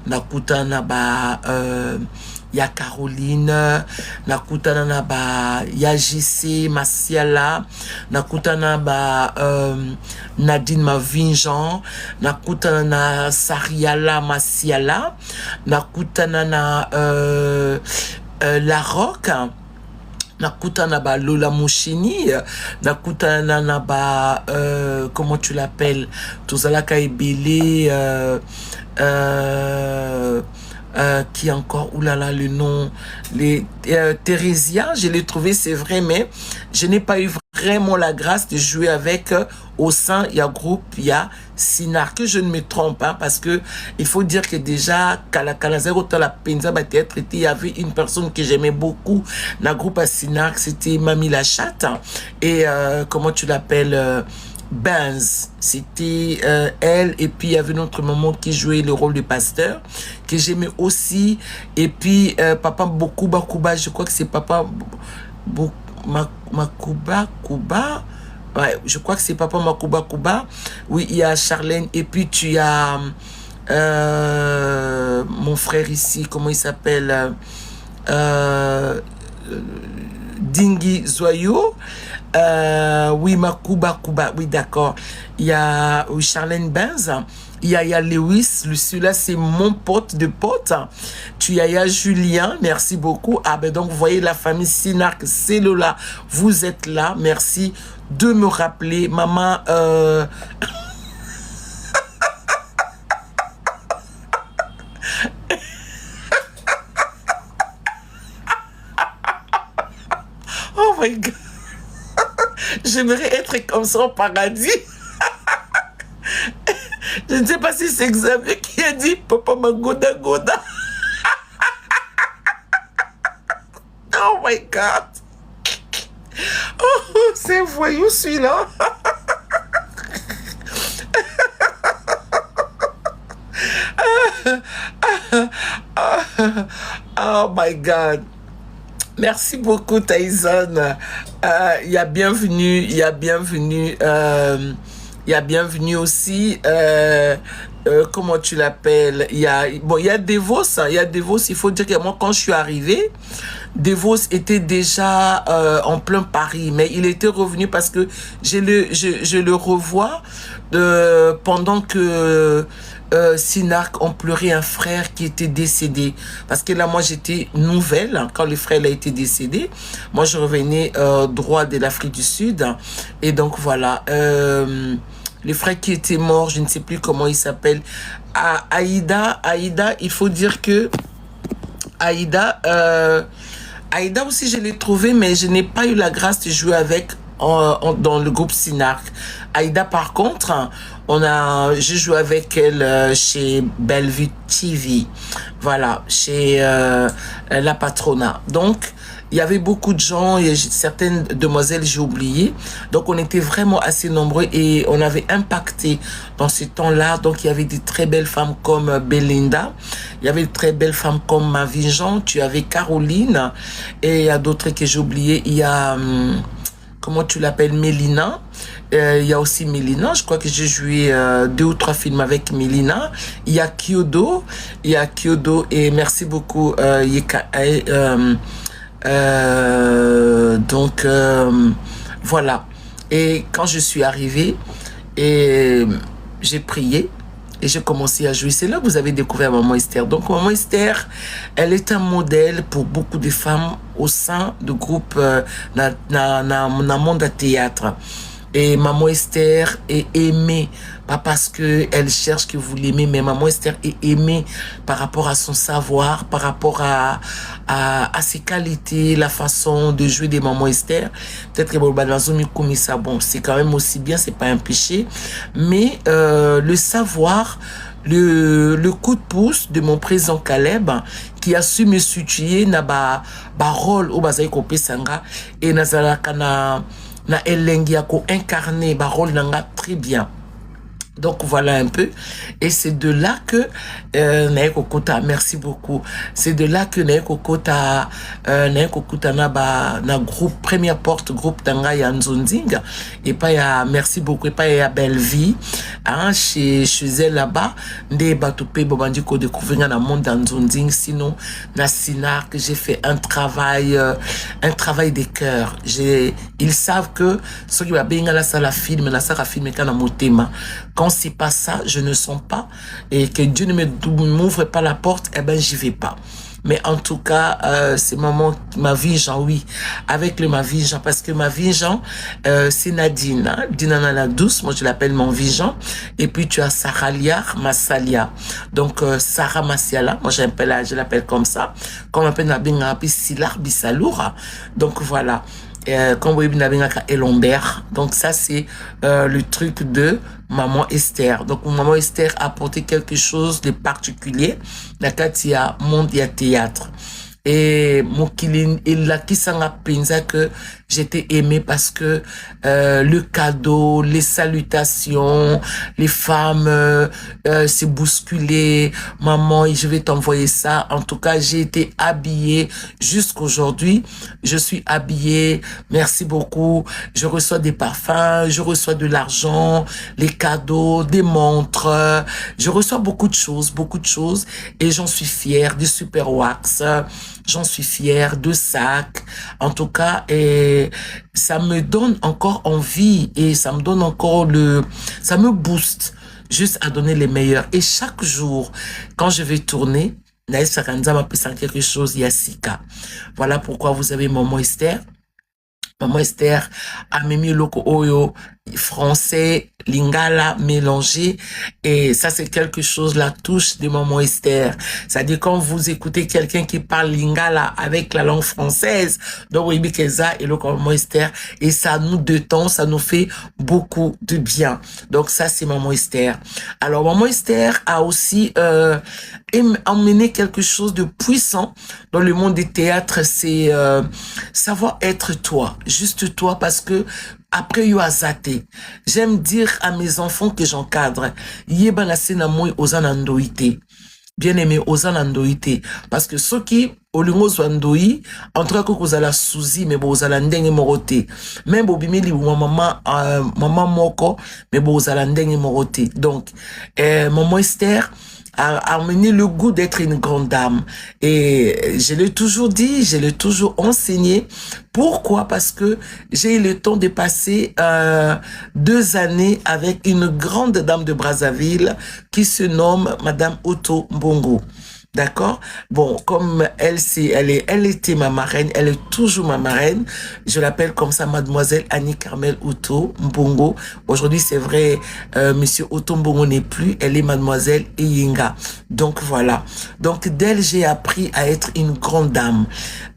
nakutana ba ya Caroline, nakutana na ba ya JC Masiala, nakutana ba Nadine Mavinjean, nakutana na Sariala Masiala, nakutana na La Roque, nakutana ba Lola Mouchini, nakutana na ba comment tu l'appelles, Tozalaka Ebele, qui encore, oulala, le nom, les Thérésia, je l'ai trouvé, c'est vrai, mais je n'ai pas eu vraiment la grâce de jouer avec au sein, il y a groupe, il y a Sinar, que je ne me trompe pas, parce que il faut dire que déjà, Kalazero, la Penza, il y avait une personne que j'aimais beaucoup dans le groupe à Sinar, c'était Mamie la Chatte, et comment tu l'appelles, Benz, c'était elle, et puis il y avait notre maman qui jouait le rôle de pasteur, que j'aimais aussi, et puis papa Bokuba Kuba, je crois que c'est papa Makuba Kuba, ouais, je crois que c'est papa Makuba Kuba, oui, il y a Charlène, et puis tu as mon frère ici, comment il s'appelle, Dingi Zoyo, oui, Makuba Kuba, oui, d'accord. Il y a oui, Charlène Benz, il y a Lewis, celui-là, c'est mon pote de pote. Tu as, il y a Julien, merci beaucoup. Ah, ben donc, vous voyez la famille Sinark, c'est là, vous êtes là, merci de me rappeler. Maman, oh my God. J'aimerais être comme ça au paradis. Je ne sais pas si c'est Xavier qui a dit Papa Magoda Goda. Oh my God. Oh, c'est un voyou celui-là. Oh my God. Merci beaucoup, Tyson. Il y a bienvenue, il y a bienvenue, il y a bienvenue aussi. Comment tu l'appelles? Il y a Devos, il y a Devos. Il faut dire que moi, quand je suis arrivé, Devos était déjà en plein Paris, mais il était revenu parce que je le revois pendant que Sinark ont pleuré un frère qui était décédé. Parce que là, moi, j'étais nouvelle hein, quand le frère a été décédé. Moi, je revenais droit de l'Afrique du Sud. Et donc, voilà. Le frère qui était mort, je ne sais plus comment il s'appelle. Aïda, il faut dire que Aïda aussi, je l'ai trouvé, mais je n'ai pas eu la grâce de jouer avec dans le groupe Sinark. Aïda, par contre, j'ai joué avec elle chez Bellevue TV. Voilà, chez La Patrona. Donc, il y avait beaucoup de gens, et certaines demoiselles, j'ai oublié. Donc, on était vraiment assez nombreux et on avait impacté dans ce temps-là. Donc, il y avait des très belles femmes comme Belinda. Il y avait de très belles femmes comme Mavinjean. Tu avais Caroline. Et il y a d'autres que j'ai oublié. Il y a... comment tu l'appelles, Mélina. Il y a aussi Mélina. Je crois que j'ai joué 2 ou 3 films avec Mélina. Il y a Kyodo. Et merci beaucoup, donc, voilà. Et quand je suis arrivée, et j'ai prié, et j'ai commencé à jouer. C'est là que vous avez découvert Maman Esther. Donc, Maman Esther, elle est un modèle pour beaucoup de femmes au sein du groupe dans monde à théâtre. Et Maman Esther est aimée, pas parce qu'elle cherche que vous l'aimez, mais Maman Esther est aimée par rapport à son savoir, par rapport à ses qualités, la façon de jouer des Maman Esther. Peut-être que bon, c'est quand même aussi bien, c'est pas un péché, mais le savoir, le coup de pouce de mon président Caleb, qui a su me situer na rôle au Bazaï Kopé Sanga et na elengi yako incarné ba rôle nanga très bien. Donc voilà un peu. Et c'est de là que Naeko Kota, merci beaucoup. C'est de là que Naeko Kota na ba na groupe première porte groupe tanga ya Nzondinga et pas ya merci beaucoup et pas ya Belleville hein, chez elle là-bas nde batupe bobandi ko découvrir na monde dans Nzonding sinon na Sinar que j'ai fait un travail des cœurs. Ils savent que ceux qui va bien la salle film la salle film kana motema. Quand c'est pas ça, je ne sens pas et que Dieu ne m'ouvre pas la porte, eh ben j'y vais pas. Mais en tout cas, c'est ma vie Jean, oui, avec ma vie Jean, parce que ma vie Jean, c'est Nadine, hein? Dinana la douce, moi je l'appelle mon vie Jean. Et puis tu as Sarah Liar, Massalia. Donc Sarah Massiala, moi je l'appelle comme ça. Comme on appelle Nabinga Silar Bissaloura. Donc voilà. Comme vous voyez, Elombert. Donc ça c'est le truc de Maman Esther. Donc Maman Esther a apporté quelque chose de particulier. Il y a monde, il y a théâtre. Et Mokilin, il a qui s'en a pensé que j'étais aimée parce que le cadeau, les salutations, les femmes s'est bousculé. Maman, je vais t'envoyer ça. En tout cas, j'ai été habillée jusqu'aujourd'hui. Je suis habillée. Merci beaucoup. Je reçois des parfums, je reçois de l'argent, les cadeaux, des montres. Je reçois beaucoup de choses et j'en suis fière. Des super wax. J'en suis fière, de sacs. En tout cas, et ça me donne encore envie et ça me donne encore ça me booste juste à donner les meilleurs. Et chaque jour, quand je vais tourner, Naïs Sakanza m'a pensé quelque chose, Yassika. Voilà pourquoi vous avez Maman Esther. Maman Esther a mis loko oyo français, lingala mélangé et ça c'est quelque chose la touche de Maman Esther. C'est-à-dire quand vous écoutez quelqu'un qui parle lingala avec la langue française, donc oui Bikeza et le Maman Esther et ça nous détend, ça nous fait beaucoup de bien. Donc ça c'est Maman Esther. Alors Maman Esther a aussi emmené quelque chose de puissant dans le monde des théâtres, c'est savoir être toi, juste toi, parce que après yo azate, j'aime dire à mes enfants que j'encadre, yeba na sena moi ozanandoite. Bien aimé ozanandoite parce que ceux qui olingo zwandoi en tout cas que vous allez souzi mais vous allez ndenge morote. Même bobimeli maman moko mais vous allez ndenge morote. Donc Maman Esther a amené le goût d'être une grande dame. Et je l'ai toujours dit, je l'ai toujours enseigné. Pourquoi? Parce que j'ai eu le temps de passer 2 années avec une grande dame de Brazzaville qui se nomme Madame Otto Mbongo. D'accord? Bon, comme elle était ma marraine, elle est toujours ma marraine. Je l'appelle comme ça, Mademoiselle Annie Carmel Otto Mbongo. Aujourd'hui, c'est vrai, Monsieur Otto Mbongo n'est plus, elle est Mademoiselle Eyinga. Donc voilà. Donc d'elle, j'ai appris à être une grande dame.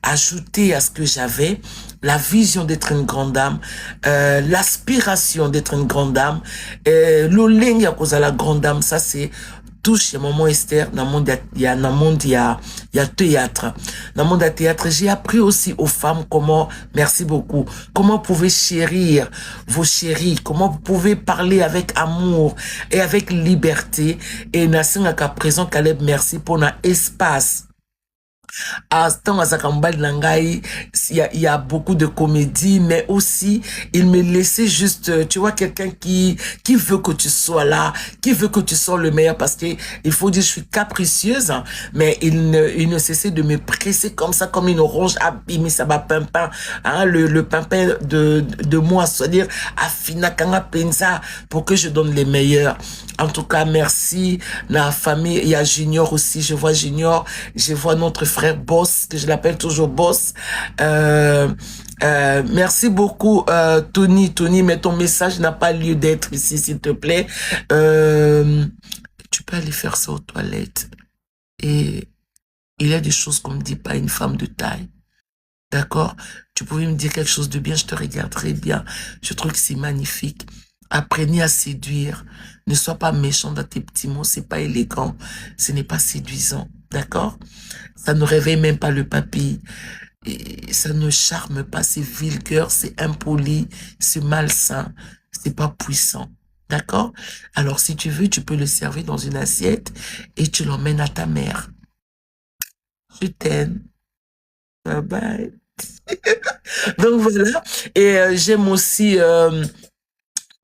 Ajouter à ce que j'avais, la vision d'être une grande dame, l'aspiration d'être une grande dame, l'oleng à cause de la grande dame, ça c'est touche ya Maman Esther dans monde il y a théâtre. Dans le monde de théâtre, j'ai appris aussi aux femmes comment, merci beaucoup, comment vous pouvez chérir vos chéris, comment vous pouvez parler avec amour et avec liberté. Et Nassingaka présent Caleb, merci pour un espace. À il y a beaucoup de comédie, mais aussi, il me laissait juste, tu vois, quelqu'un qui veut que tu sois là, qui veut que tu sois le meilleur, parce que il faut dire, je suis capricieuse, hein, mais il ne cessait de me presser comme ça, comme une orange abîmée, ça va pimpin, hein, le pimpin de moi, c'est-à-dire, afina kanga pensa, pour que je donne les meilleurs. En tout cas, merci. La famille, il y a Junior aussi, je vois Junior, je vois notre frère Boss, que je l'appelle toujours Boss. Merci beaucoup, Tony. Tony, mais ton message n'a pas lieu d'être ici, s'il te plaît. Tu peux aller faire ça aux toilettes. Et il y a des choses qu'on ne dit pas à une femme de taille. D'accord? Tu pouvais me dire quelque chose de bien, je te regarderai bien. Je trouve que c'est magnifique. Apprenez à séduire. Ne sois pas méchant dans tes petits mots, c'est pas élégant. Ce n'est pas séduisant. D'accord? Ça ne réveille même pas le papy. Et ça ne charme pas, c'est vulgaire, c'est impoli, c'est malsain, c'est pas puissant. D'accord? Alors, si tu veux, tu peux le servir dans une assiette et tu l'emmènes à ta mère. Je t'aime. Bye bye. Donc voilà. Et j'aime aussi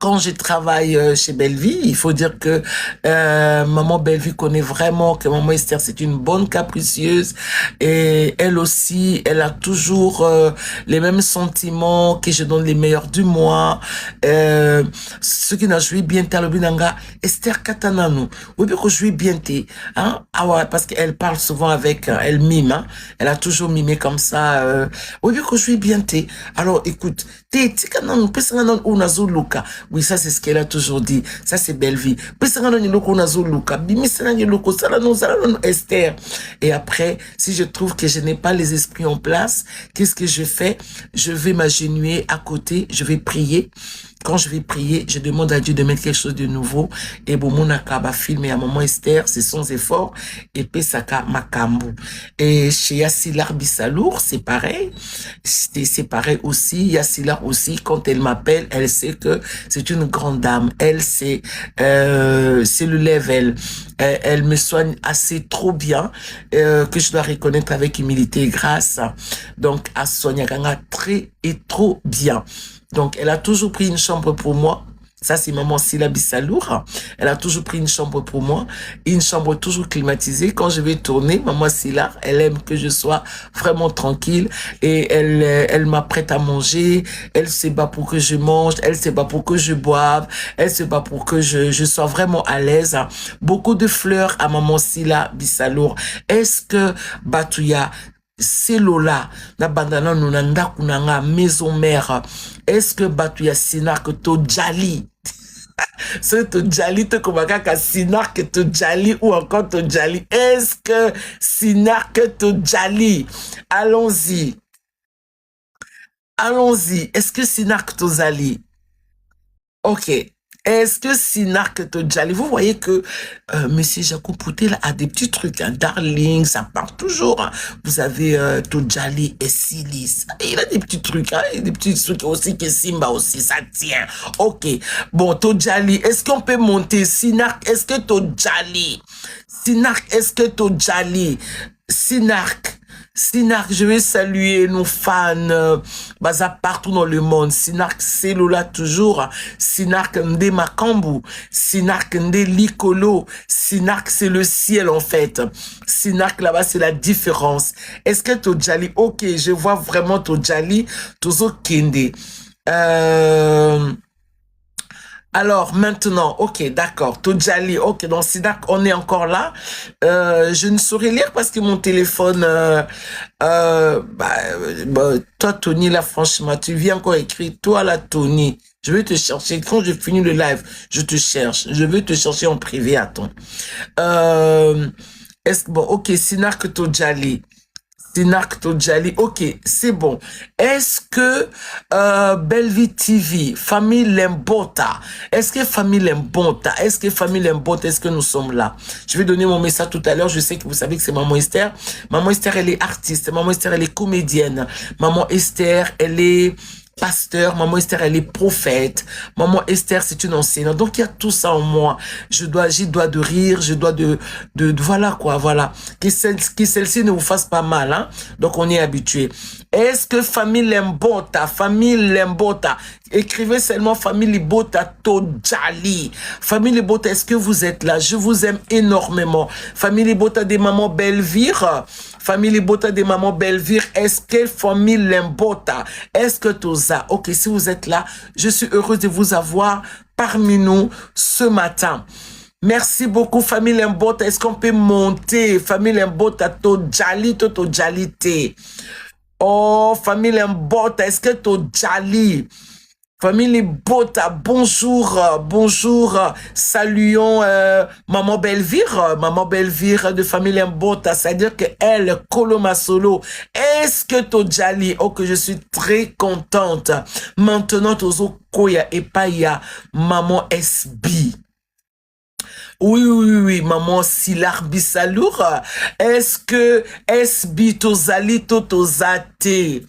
quand je travaille chez Belleville, il faut dire que maman Belleville connaît vraiment que maman Esther, c'est une bonne capricieuse et elle aussi, elle a toujours les mêmes sentiments, que je donne les meilleurs du mois. Ce qui n'a joué bien talobinanga Esther Katananu. Oui, bien que jouer bien té, hein? Ah ouais, parce qu'elle parle souvent avec, elle mime, hein? Elle a toujours mimé comme ça. Oui, bien que jouer bien té. Alors écoute, té, tika nanu, pesa nanu unazo luka. Oui, ça, c'est ce qu'elle a toujours dit. Ça, c'est Belleville. Esther. Et après, si je trouve que je n'ai pas les esprits en place, qu'est-ce que je fais? Je vais m'agenouiller à côté, je vais prier. Quand je vais prier, je demande à Dieu de mettre quelque chose de nouveau. Et bon, mon akaba filmé à maman Esther, c'est son effort. Et Pesaka Makambu. Et chez Yassilar Bissalour, c'est pareil. C'est pareil aussi. Yassilar aussi, quand elle m'appelle, elle sait que c'est une grande dame. Elle, c'est le level. Elle me soigne assez trop bien, que je dois reconnaître avec humilité et grâce. Donc, à Sonia Ganga, très et trop bien. Donc, elle a toujours pris une chambre pour moi. Ça, c'est maman Sila Bissalour. Elle a toujours pris une chambre pour moi. Une chambre toujours climatisée. Quand je vais tourner, maman Sila, elle aime que je sois vraiment tranquille. Et elle m'apprête à manger. Elle se bat pour que je mange. Elle se bat pour que je boive. Elle se bat pour que je sois vraiment à l'aise. Beaucoup de fleurs à maman Sila Bissalour. Est-ce que Batouya, c'est Lola, na bandana nuna ndaku nanga maison mère. Est-ce que Batouya Sinar que to jali? C'est to jali te komaka ka Sinar que to jali ou encore to jali? Est-ce que Sinar que to jali? Allons-y. Allons-y. Est-ce que Sinar que to zali? Ok. Est-ce que Sinar Tojali, vous voyez que Monsieur Jacob Poutel a des petits trucs, hein, Darling, ça part toujours. Hein. Vous avez Tojali et Silis. Il a des petits trucs, hein, des petits trucs aussi que Simba aussi, ça tient. Ok. Bon, Tojali, est-ce qu'on peut monter? Sinar, est-ce que Tojali? Sinar, est-ce que Tojali? Sinark. Sinark, je vais saluer nos fans baza partout dans le monde. Sinark Cellula toujours. Sinark Nde Makambu. Sinark Nde Likolo. Sinark c'est le ciel en fait. Sinark là-bas c'est la différence. Est-ce que Tojali, ok, je vois vraiment Tojali, Tozo Kende. Alors, maintenant, ok, d'accord, Tojali, ok, donc Sinak, on est encore là. Je ne saurais lire parce que mon téléphone, toi, Tony, là, franchement, tu viens encore écrire, toi, là, Tony, je vais te chercher. Quand je finis le live, je te cherche. Je vais te chercher en privé, attends. Bon, ok, Sinak Tojali. Sinak Tojali, ok, c'est bon. Est-ce que Belleville TV, Famille Lembota, est-ce que Famille Lembota, est-ce que Famille Lembota, est-ce que nous sommes là? Je vais donner mon message tout à l'heure, je sais que vous savez que c'est Maman Esther. Maman Esther, elle est artiste, Maman Esther, elle est comédienne. Maman Esther, elle est pasteur, maman Esther, elle est prophète. Maman Esther, c'est une enseignante. Donc, il y a tout ça en moi. J'y dois de rire, je dois voilà, quoi, voilà. Que celle-ci ne vous fasse pas mal, hein. Donc, on est habitué. Est-ce que famille Lembota, écrivez seulement famille Libota Tojali. Famille Libota, est-ce que vous êtes là? Je vous aime énormément. Famille Libota des mamans Belvire. Famille Libota des mamans Belvire. Est-ce que famille Lembota? Est-ce que Toza? Ok, si vous êtes là, je suis heureuse de vous avoir parmi nous ce matin. Merci beaucoup, famille Lembota. Est-ce qu'on peut monter? Famille Lembota Tojali, Tojalite. Oh, famille Mbota, est-ce que Tojali? Famille Bota, bonjour, bonjour. Saluons Maman Belvire de famille Mbota, c'est-à-dire que elle, Koloma Solo. Est-ce que Tojali? Oh, que je suis très contente. Maintenant, Tozo Koya et Paya, Maman SB. Oui, maman Silar Bissalour. Est-ce que SB Tozali Totozate?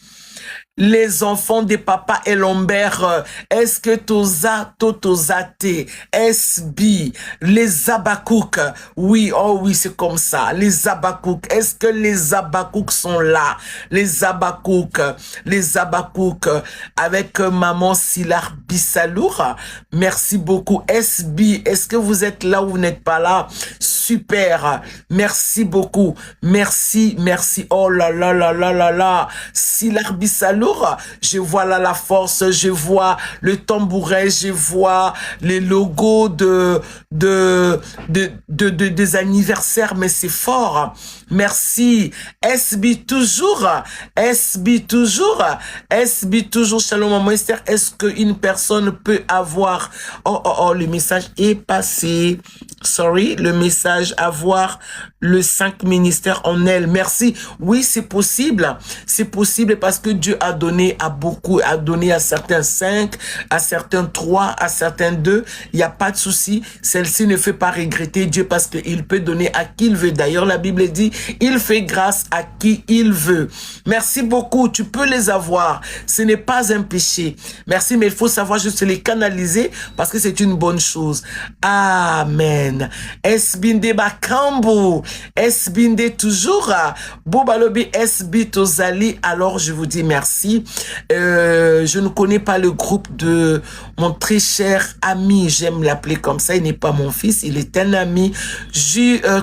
Les enfants de papa et Lombert, est-ce que Totozate, SB, les Abakouk, oui, oh oui, c'est comme ça, les Abakouk, est-ce que les Abakouk sont là? Les Abakouk, avec maman Silar Bissalour, merci beaucoup. SB, est-ce que vous êtes là ou vous n'êtes pas là? Super, merci beaucoup, merci, oh là là là là là là, Silar Bissalour, je vois là la force, je vois le tambouret, je vois les logos des anniversaires, mais c'est fort. Merci. SB toujours, Shalom Maman Esther, est-ce qu'une personne peut avoir, le message est passé. Sorry, le message avoir le 5 ministères en elle. Merci. Oui, c'est possible parce que Dieu a donné à beaucoup, a donné à certains 5, à certains 3, à certains 2. Il n'y a pas de souci. Celle-ci ne fait pas regretter Dieu parce qu'il peut donner à qui il veut. D'ailleurs, la Bible dit, il fait grâce à qui il veut. Merci beaucoup. Tu peux les avoir. Ce n'est pas un péché. Merci, mais il faut savoir juste les canaliser parce que c'est une bonne chose. Amen. Esbinde Bakambu. Esbinde toujours. Bobalobi Esbi Tozali. Alors, je vous dis merci. Je ne connais pas le groupe de mon très cher ami. J'aime l'appeler comme ça. Il n'est pas mon fils. Il est un ami.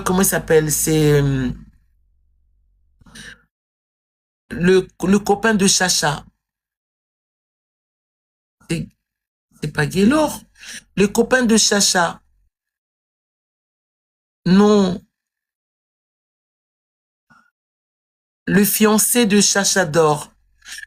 Comment il s'appelle? C'est le copain de Chacha. C'est pas Gaylor. Le copain de Chacha. Non. Le fiancé de Chacha d'or.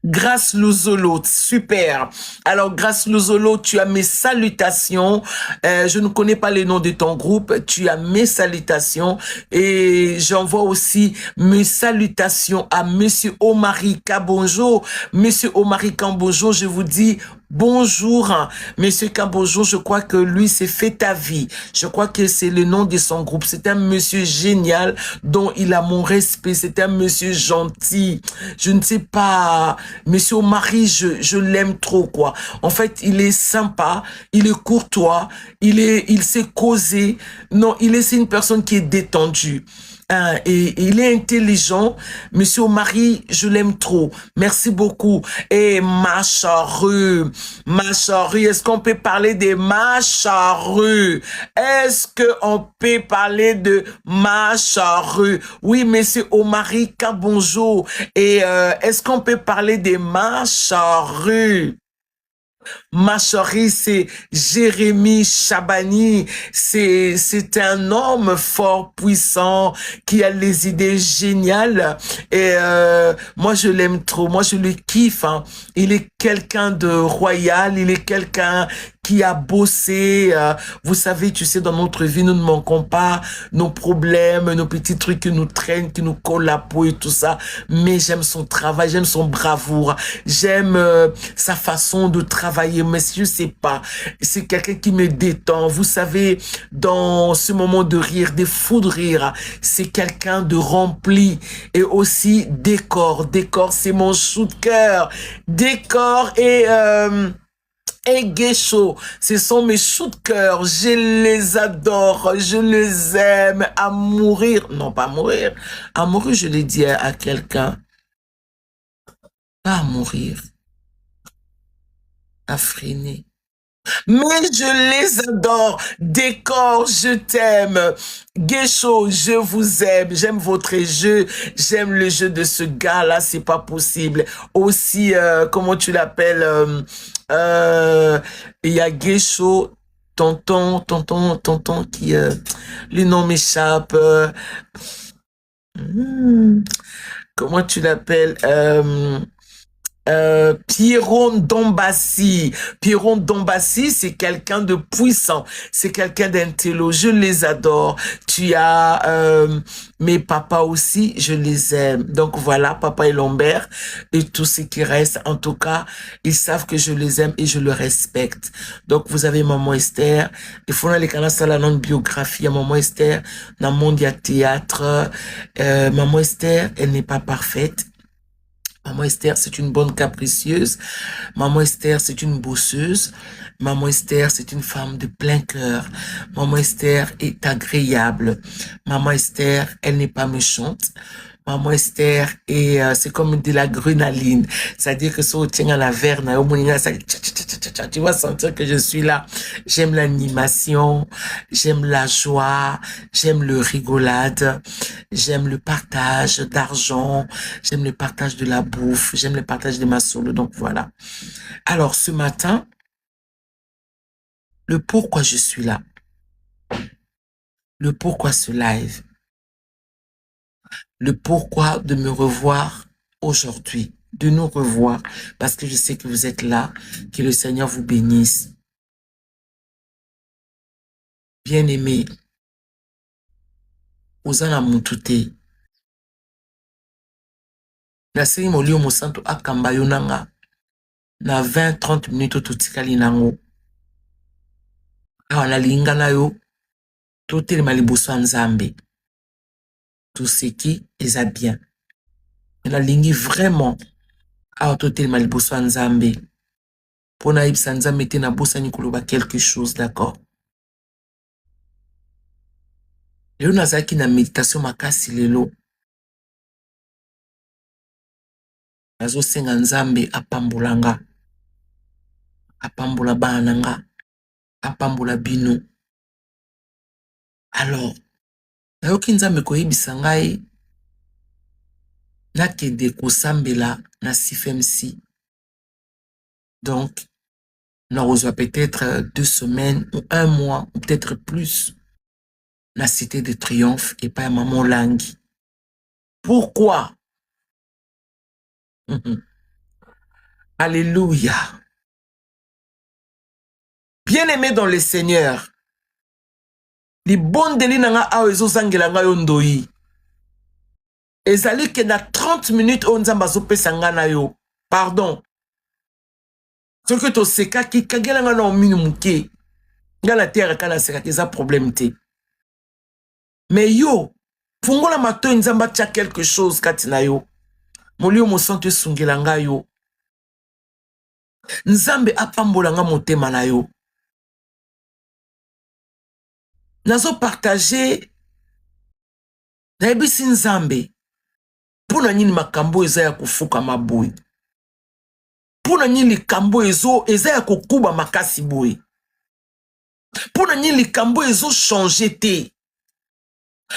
Grâce Luzolo, super. Alors, Grâce Luzolo, tu as mes salutations. Je ne connais pas les noms de ton groupe. Tu as mes salutations. Et j'envoie aussi mes salutations à Monsieur Omari Kabonjo. Monsieur Omari Kabonjo, je vous dis bonjour. Monsieur Kabonjo, je crois que lui, c'est Fait ta vie. Je crois que c'est le nom de son groupe. C'est un monsieur génial dont il a mon respect. C'est un monsieur gentil. Je ne sais pas, Monsieur Omari, je l'aime trop, quoi. En fait, il est sympa, il est courtois, il sait causer. Non, c'est une personne qui est détendue. Hein, et il est intelligent. Monsieur Omari, je l'aime trop. Merci beaucoup. Et ma charrue, est-ce qu'on peut parler de ma charrue? Est-ce qu'on peut parler de ma charrue? Oui, monsieur Omari Kabonjo. Et est-ce qu'on peut parler de ma charrue? Ma chérie, c'est Jérémy Chabani. C'est un homme fort, puissant, qui a les idées géniales. Et moi, je l'aime trop. Moi, je le kiffe. Hein. Il est quelqu'un de royal. Il est quelqu'un qui a bossé. Vous savez, tu sais, dans notre vie, nous ne manquons pas nos problèmes, nos petits trucs qui nous traînent, qui nous collent la peau et tout ça. Mais j'aime son travail, j'aime son bravoure, j'aime sa façon de travailler. Mais je sais pas, c'est quelqu'un qui me détend. Vous savez, dans ce moment de rire, de fou de rire, c'est quelqu'un de rempli. Et aussi décor. Décor, c'est mon chou de cœur. Décor et Guécho, ce sont mes choux de cœur, je les adore, je les aime à mourir. Non, pas à mourir. À mourir, je l'ai dit à quelqu'un. Pas à mourir. À freiner. Mais je les adore. Décor, je t'aime. Guécho, je vous aime. J'aime votre jeu. J'aime le jeu de ce gars-là. C'est pas possible. Aussi, comment tu l'appelles? Il y a Guécho, tonton, qui, le nom m'échappe. Comment tu l'appelles? Pierron Dombassi. Pierron Dombassi, c'est quelqu'un de puissant. C'est quelqu'un d'intello. Je les adore. Tu as mes papas aussi, je les aime. Donc voilà, papa et Lombert et tous ceux qui restent. En tout cas, ils savent que je les aime et je le respecte. Donc vous avez maman Esther. Il faut aller dans la non biographie à maman Esther. Dans le monde, il y a théâtre. Maman Esther, elle n'est pas parfaite. Maman Esther, c'est une bonne capricieuse. Maman Esther, c'est une bosseuse. Maman Esther, c'est une femme de plein cœur. Maman Esther est agréable. Maman Esther, elle n'est pas méchante. Maman Esther est, c'est comme de la grénaline. C'est-à-dire que si on tient à la verne, tu vas sentir que je suis là. J'aime l'animation, j'aime la joie, j'aime le rigolade, j'aime le partage d'argent, j'aime le partage de la bouffe, j'aime le partage de ma solo. Donc voilà. Alors ce matin, le pourquoi je suis là, le pourquoi ce live, le pourquoi de me revoir aujourd'hui, de nous revoir, parce que je sais que vous êtes là, que le Seigneur vous bénisse. Bien-aimé, Ozana Mutute, Nasiri Molio Mosanto akamba yo nanga, na 20-30 minutes totikali nango. Awa na linga na yo, totelema liboso ya Nzambe. Tout ce qui est bien. Na lingi vraiment, awa totelema liboso ya Nzambe. Pona ibsa Nzambe te na bosani koloba quelque chose, d'accord? Lelo nazaki na méditation makasi lelo. Nazo senga Nzambe apambulanga. Apambula bana nga. Apambula bino. Alors, nayoki Nzambe koyebisa ngai nakende kosambela na CFMC. Donc, nakozwa peut-être 2 semaines ou 1 mois ou peut-être plus la Cité de Triomphe et pas Maman Langi. Pourquoi? Alléluia. Bien-aimé dans le Seigneur, les bonnes deli nanga awa ezozangela nga yo ndoi. Ezali ke na 30 minutes o Nzambe azopesa nga na yo. Pardon. Ce que to seka ki kagela nga na ominu muke. Nga la terre kana seka ki za problème te. Mais yo, fungola mato Nzambe tia quelque chose kati na yo. Molio mosantu esungela nga yo. Nzambe apambola nga motema na yo. Nazo partager na ebisi Nzambe. Puna nini makambo eza ya kufuka maboy. Puna nini likambo eza ya kokuba makasi boy. Puna nini likambo ezo changer te.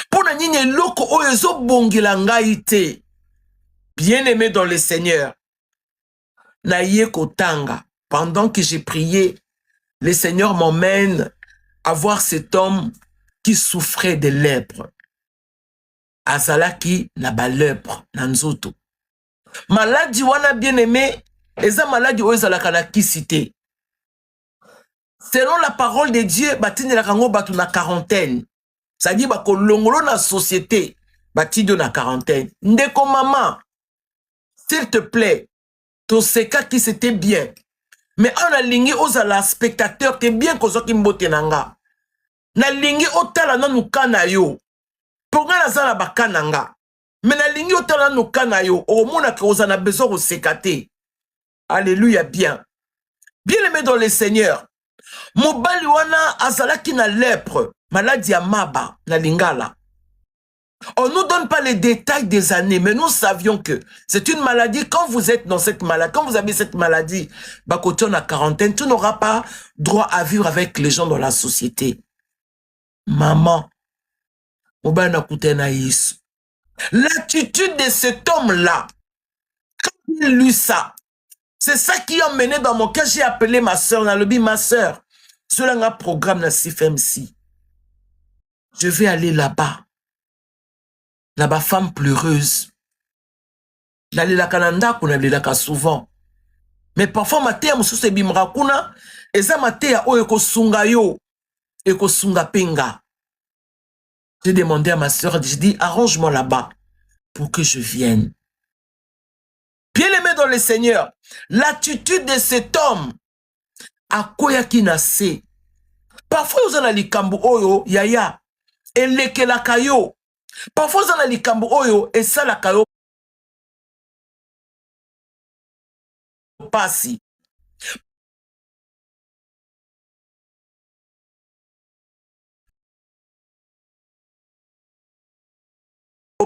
Puna nini eloko oyo ezo bongela ngai te. Bien-aimé dans le Seigneur. Na ye kotanga. Pendant que j'ai prié, le Seigneur m'emmène à voir cet homme qui souffrait de lèpre. Azalaki na ba lèpre na nzoto. Maladie wana bien-aimé, eza maladie oyo ezalaka na kisi te. Selon la parole de Dieu, batindelaka ngo batu na quarantaine. C'est-à-dire bakolongolo na société, batindo na quarantaine. Ndeko maman, s'il te plaît, to seka qui c'était bien. Mais on a lingi ozala spectateur, t'es bien kozoki mbote nanga. Na lingi otala nanu kana yo. Ponga na zala bakananga. Mais na lingi otala nanu kana yo. Omona ke ozana besoin sekate. Alléluia bien. Bien aimé dans le Seigneur. Mobali wana azalaki na lèpre. Maladie à maba na lingala. On ne nous donne pas les détails des années, mais nous savions que c'est une maladie. Quand vous êtes dans cette maladie, quand vous avez cette maladie, bakoton à quarantaine, tu n'auras pas droit à vivre avec les gens dans la société. Maman, l'attitude de cet homme-là, quand il lut ça, c'est ça qui a mené dans mon cas. J'ai appelé ma soeur, dans le lobby, ma soeur. Cela a un programme dans CFMC. Je vais aller là-bas. Là-bas, femme pleureuse. J'allais la Canada, qu'on allait là souvent. Mais parfois, ma terre, moussou se bimra kuna, et ça, ma terre, oh, eko sunga yo, eko sunga penga. J'ai demandé à ma soeur, j'ai dit, arrange-moi là-bas, pour que je vienne. Bien aimé dans le Seigneur, l'attitude de cet homme, à koya ki nase. Parfois, vous en avez likambu oyo, yaya, et leke la kayo. Parfois, vous en avez likambu oyo, et ça la kayo. pasi.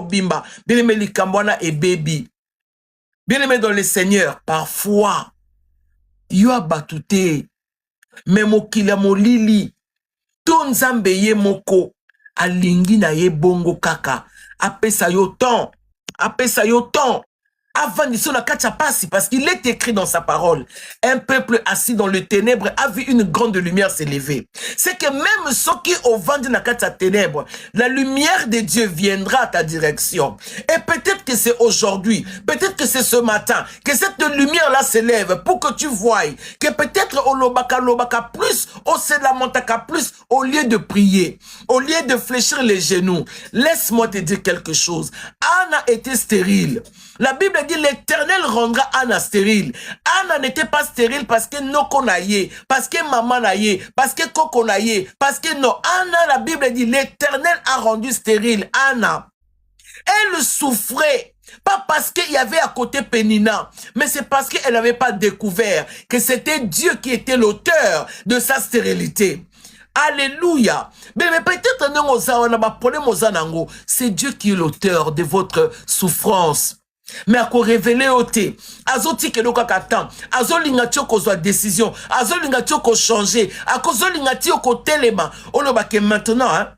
Bimba, bien aimé Likambwana et baby. Bien aimé dans le Seigneur, parfois, yo abatute, mais mokila molili, ton nzambe ye moko, alingi na ye bongo kaka, apesa yo temps, avant de la kacha pasi, parce qu'il est écrit dans sa parole, un peuple assis dans le ténèbre a vu une grande lumière s'élever. C'est que même ceux qui ont vendu la kacha ténèbre, la lumière de Dieu viendra à ta direction. Et peut-être que c'est aujourd'hui, peut-être que c'est ce matin, que cette lumière-là s'élève pour que tu voies que peut-être au lobaka plus, au selamontaka plus, au lieu de prier, au lieu de fléchir les genoux. Laisse-moi te dire quelque chose. Anna était stérile. La Bible dit l'Éternel rendra Anna stérile. Anna n'était pas stérile parce que Noko naye, parce que maman naye, parce que Koko naye, parce que non. Anna, la Bible dit l'Éternel a rendu stérile Anna. Elle souffrait. Pas parce qu'il y avait à côté Pénina, mais c'est parce qu'elle n'avait pas découvert que c'était Dieu qui était l'auteur de sa stérilité. Alléluia. Mais peut-être c'est Dieu qui est l'auteur de votre souffrance. Mais à quoi révéler ôté azoti ke loka katan azolinga tioko zo décision azolinga tioko changer akozolinga tioko telema oloba que maintenant hein,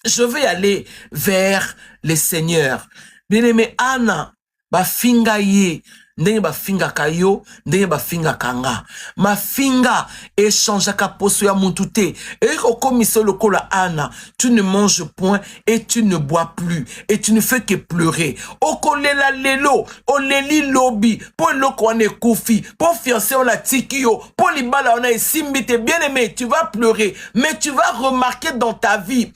je vais aller vers le Seigneur. Bien-aimé Anna ba finga ye ndenge ba finga kayo ndenge ba finga kanga ma finga échange ka poso ya mutute et okomiso lokola Anna tu ne manges point et tu ne bois plus et tu ne fais que pleurer okolela lelo oleli lobi po loko ane kufi po fiancé on la tikio po libala on a simbite bien-aimé tu vas pleurer mais tu vas remarquer dans ta vie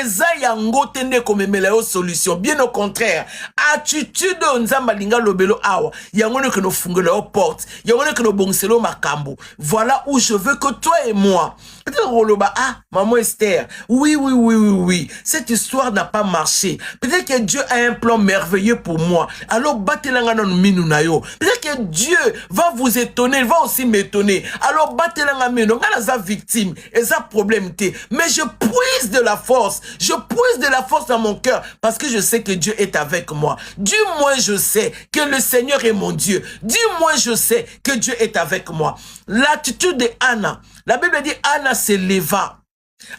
eza yango tende komemela yo solution bien au contraire attitude nzamba linga lobelo awa yangone que nos fungela aux portes, yangone que nos bonselo makambo. Voilà où je veux que toi et moi. Peut-être Roloba, ah, maman Esther, oui. Cette histoire n'a pas marché. Peut-être que Dieu a un plan merveilleux pour moi. Alors, batelanga non minunayo. Peut-être que Dieu va vous étonner, va aussi m'étonner. Alors, batelanga mino, ngana za victime, et ça problème té. Mais je puise de la force. Je puise de la force dans mon cœur parce que je sais que Dieu est avec moi. Du moins, je sais que le Seigneur est mon Dieu. Du moins, je sais que Dieu est avec moi. L'attitude de Anna, la Bible dit Anna se leva.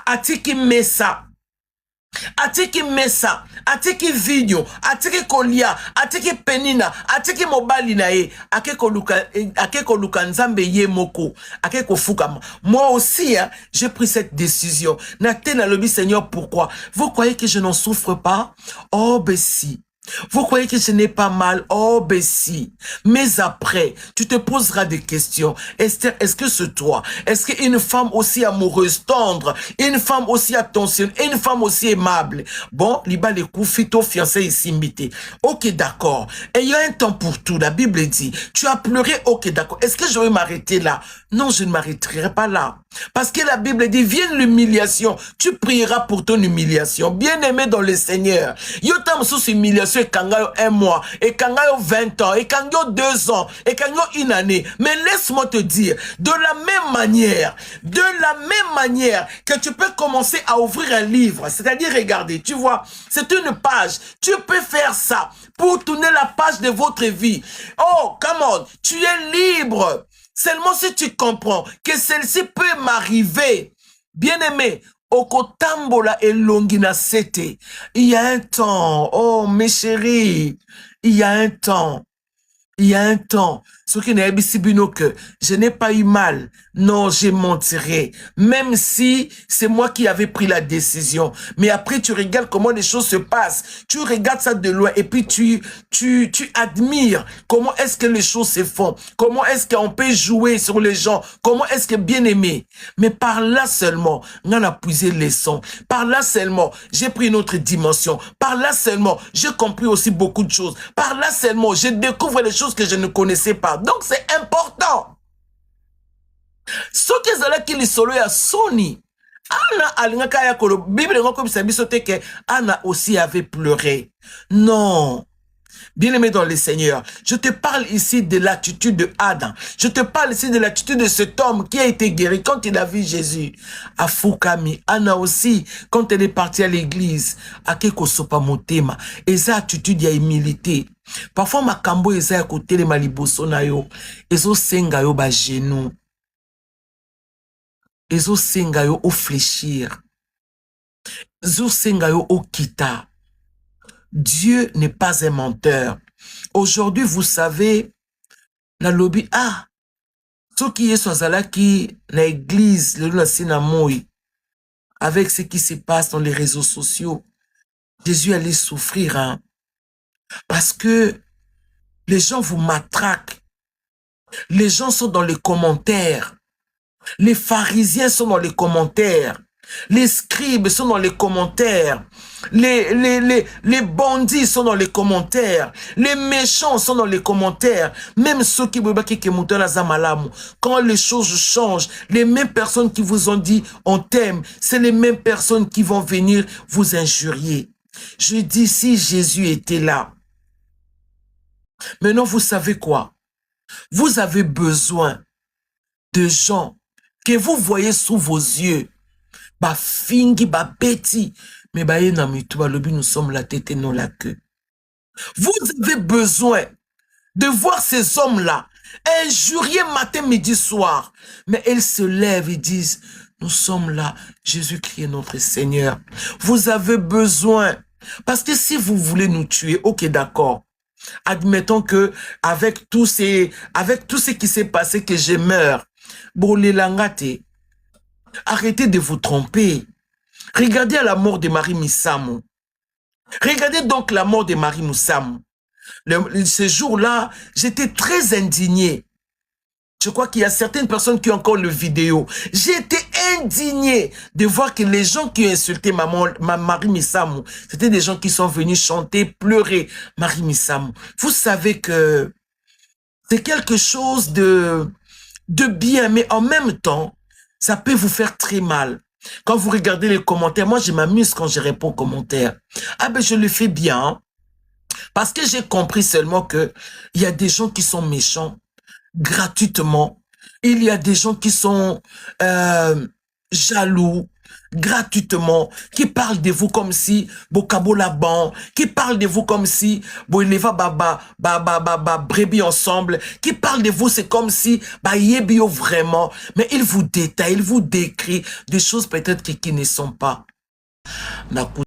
Atiki mesa. Atiki mesa. Atiki video. Atiki kolia. Atiki penina. Atiki mobali na ye. Akeko luka nzambe ye moko. Akeko fukama. Moi aussi, hein, j'ai pris cette décision. Natena lobi Seigneur, pourquoi? Vous croyez que je n'en souffre pas? Oh, ben si. Vous croyez que ce n'est pas mal? Oh, ben si. Mais après, tu te poseras des questions. Esther, est-ce que c'est toi? Est-ce qu'une femme aussi amoureuse, tendre, une femme aussi attentionnée, une femme aussi aimable? Bon, liba les coups, fito, fiancé et simbité. Ok, d'accord. Et il y a un temps pour tout. La Bible dit, tu as pleuré, ok, d'accord. Est-ce que je vais m'arrêter là? Non, je ne m'arrêterai pas là. Parce que la Bible dit, vienne l'humiliation. Tu prieras pour ton humiliation. Bien-aimé dans le Seigneur. Yotam sous humiliation et kangayo 1 mois, et kangayo 20 ans, et kangayo 2 ans, et kangayo 1 année. Mais laisse-moi te dire, de la même manière que tu peux commencer à ouvrir un livre, c'est-à-dire regarder, tu vois, c'est une page. Tu peux faire ça pour tourner la page de votre vie. Oh, come on, tu es libre. Seulement si tu comprends que celle-ci peut m'arriver. Bien-aimé, Okotambola et Longina Sete. Il y a un temps, oh mes chéris, il y a un temps. Ce qui n'est pas que je n'ai pas eu mal. Non, je mentirai. Même si c'est moi qui avais pris la décision. Mais après, tu regardes comment les choses se passent. Tu regardes ça de loin et puis tu admires comment est-ce que les choses se font. Comment est-ce qu'on peut jouer sur les gens. Comment est-ce que bien aimé. Mais par là seulement, on a puisé les sons. Par là seulement, j'ai pris une autre dimension. Par là seulement, j'ai compris aussi beaucoup de choses. Par là seulement, je découvre les choses que je ne connaissais pas. Donc, c'est important. Ce que zala qui li solo ya Sony. Anna alingaka ya kolo. Bible ngoko bisabiso te que Anna aussi avait pleuré. Non. Bien-aimé dans le Seigneur, je te parle ici de l'attitude de Adam. Je te parle ici de l'attitude de cet homme qui a été guéri quand il a vu Jésus. À Fukami, Anna aussi, quand elle est partie à l'église, à Keko Sopa Motema, et cette attitude, il y a humilité. Parfois, ma kambo eza ya kote le maliboso na yo, ezo senga yo ba genou. Ezo senga yo au fléchir. Ezo senga yo au kita. Dieu n'est pas un menteur. Aujourd'hui, vous savez, la lobby, ceux qui est qui na église, le sinamoi, avec ce qui se passe dans les réseaux sociaux, Jésus allait souffrir, hein, parce que les gens vous matraquent. Les gens sont dans les commentaires. Les pharisiens sont dans les commentaires. Les scribes sont dans les commentaires. Les bandits sont dans les commentaires. Les méchants sont dans les commentaires. Même ceux qui quand les choses changent, les mêmes personnes qui vous ont dit on t'aime, c'est les mêmes personnes qui vont venir vous injurier. Je dis si Jésus était là. Maintenant, vous savez quoi? Vous avez besoin de gens que vous voyez sous vos yeux. Ba fingi, ba beti. Mais ba nous sommes la tête et non la queue. Vous avez besoin de voir ces hommes-là injurier matin, midi, soir. Mais ils se lèvent et disent, nous sommes là, Jésus-Christ est notre Seigneur. Vous avez besoin. Parce que si vous voulez nous tuer, ok, d'accord. Admettons que avec tout ce qui s'est passé, que je meurs. Bon, les langate. Arrêtez de vous tromper. Regardez à la mort de Marie Missamou. Regardez donc la mort de Marie Missamou. Ce jour-là, j'étais très indigné. Je crois qu'il y a certaines personnes qui ont encore le vidéo. J'étais indigné de voir que les gens qui ont insulté Marie Missamou, c'était des gens qui sont venus chanter, pleurer Marie Missamou. Vous savez que c'est quelque chose de bien, mais en même temps, ça peut vous faire très mal. Quand vous regardez les commentaires, moi je m'amuse quand je réponds aux commentaires. Ah ben je le fais bien, parce que j'ai compris seulement que il y a des gens qui sont méchants gratuitement. Il y a des gens qui sont jaloux gratuitement, qui parlent de vous comme si Bokabo Laban, qui parlent de vous comme si Boileva brebis ensemble, qui parlent de vous, c'est comme si Yebio vraiment, mais ils vous détaillent, ils vous décrivent des choses peut-être qui ne sont pas.